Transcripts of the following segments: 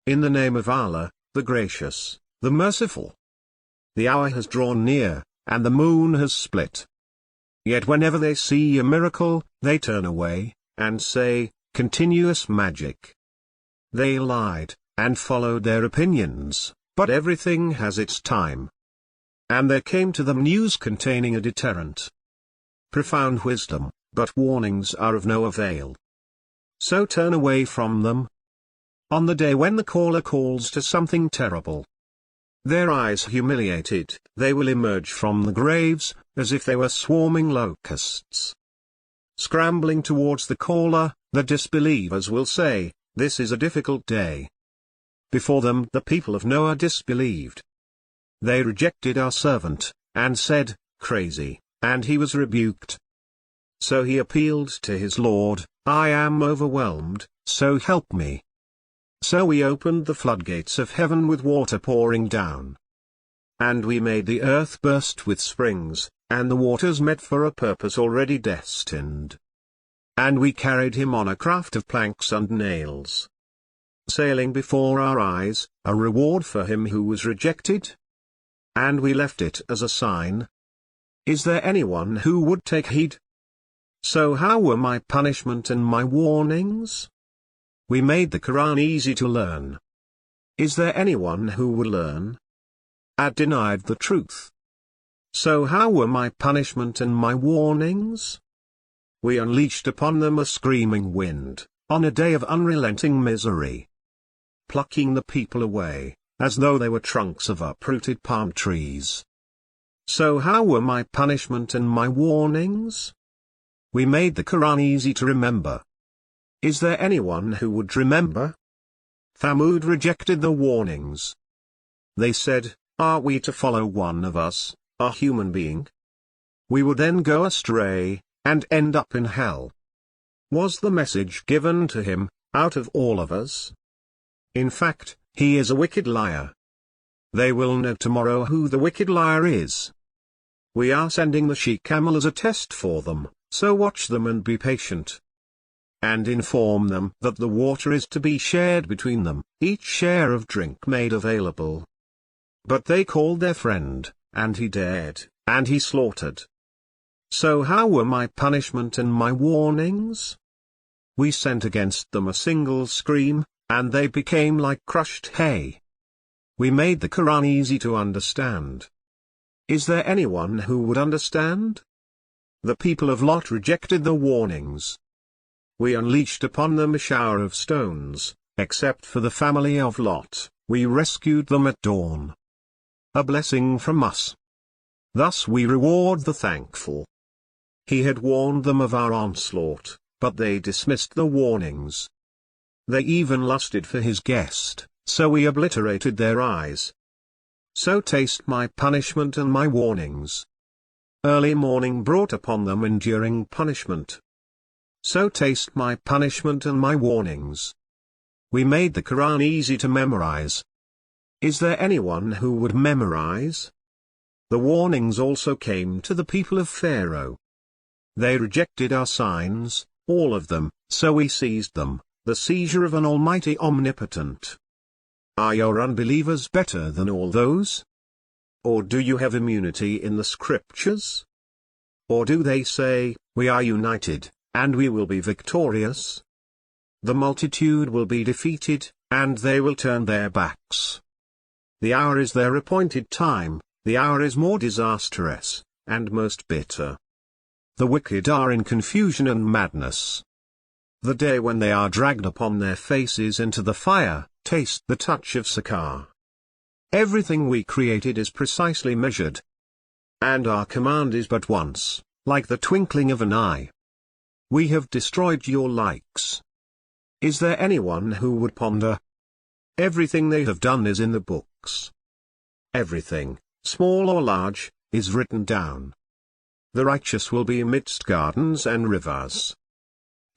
In the name of Allah, the Gracious, the Merciful. The hour has drawn near, and the moon has split. Yet whenever they see a miracle, they turn away, and say, continuous magic. They lied, and followed their opinions, but everything has its time. And there came to them news containing a deterrent. Profound wisdom, but warnings are of no avail. So turn away from them. On the day when the caller calls to something terrible, their eyes humiliated, they will emerge from the graves, as if they were swarming locusts. Scrambling towards the caller, the disbelievers will say, "This is a difficult day." Before them the people of Noah disbelieved. They rejected our servant, and said, "Crazy," and he was rebuked. So he appealed to his Lord, "I am overwhelmed, so help me." So we opened the floodgates of heaven with water pouring down. And we made the earth burst with springs, and the waters met for a purpose already destined. And we carried him on a craft of planks and nails, sailing before our eyes, a reward for him who was rejected. And we left it as a sign. Is there anyone who would take heed? So how were my punishment and my warnings? We made the Quran easy to learn. Is there anyone who would learn? Ad denied the truth. So how were my punishment and my warnings? We unleashed upon them a screaming wind, on a day of unrelenting misery, plucking the people away, as though they were trunks of uprooted palm trees. So how were my punishment and my warnings? We made the Quran easy to remember. Is there anyone who would remember? Thamud rejected the warnings. They said, "Are we to follow one of us, a human being? We would then go astray, and end up in hell. Was the message given to him, out of all of us? In fact, he is a wicked liar. They will know tomorrow who the wicked liar is. We are sending the she-camel as a test for them, so watch them and be patient. And inform them that the water is to be shared between them, each share of drink made available." But they called their friend, and he dared, and he slaughtered. So how were my punishment and my warnings? We sent against them a single scream, and they became like crushed hay. We made the Quran easy to understand. Is there anyone who would understand? The people of Lot rejected the warnings. We unleashed upon them a shower of stones, except for the family of Lot, we rescued them at dawn. A blessing from us. Thus we reward the thankful. He had warned them of our onslaught, but they dismissed the warnings. They even lusted for his guest, so we obliterated their eyes. So taste my punishment and my warnings. Early morning brought upon them enduring punishment. So taste my punishment and my warnings. We made the Quran easy to memorize. Is there anyone who would memorize? The warnings also came to the people of Pharaoh. They rejected our signs, all of them, so we seized them, the seizure of an almighty omnipotent. Are your unbelievers better than all those? Or do you have immunity in the scriptures? Or do they say, "We are united, and we will be victorious"? The multitude will be defeated, and they will turn their backs. The hour is their appointed time, the hour is more disastrous, and most bitter. The wicked are in confusion and madness. The day when they are dragged upon their faces into the fire, taste the touch of Sakar. Everything we created is precisely measured. And our command is but once, like the twinkling of an eye. We have destroyed your likes. Is there anyone who would ponder? Everything they have done is in the books. Everything, small or large, is written down. The righteous will be amidst gardens and rivers,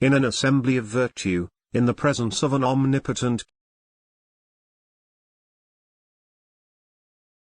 in an assembly of virtue, in the presence of an omnipotent,